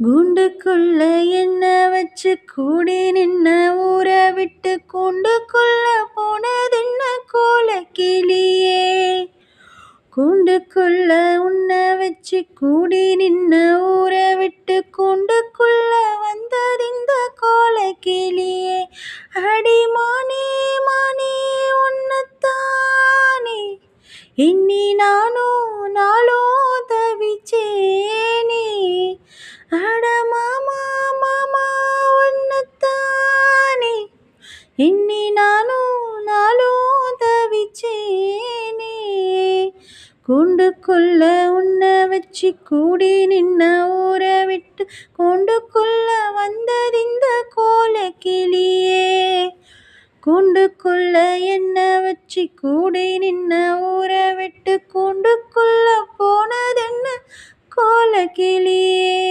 கூண்டுக்குள்ள என்ன வச்சு கூடி நின்ன ஊற விட்டு கூண்டுக்குள்ள போனதென்ன கோலக்கிளியே. கூண்டுக்குள்ள உன்னை வச்சு கூடி நின்ன ஊற விட்டு கூண்டுக்குள்ள வந்ததிந்த கோலக்கிளியே. அடி மானே மானே உன்னைத்தானே எண்ணி நானும் நாளும் தவிச்சேனே. அட மாமா மாமா உன்னைத்தானே எண்ணி நானும் நாளும் தவிச்சேனே. கூண்டுக்குள்ள உன்னை வச்சு கூடி நின்ன ஊற விட்டு கூண்டுக்குள்ள வந்ததிந்த கோலக்கிளியே. கூண்டுக்குள்ள என்ன வச்சு கூடி நின்ன ஊற விட்டு கூண்டுக்குள்ள போனதென்ன கோலக்கிளியே.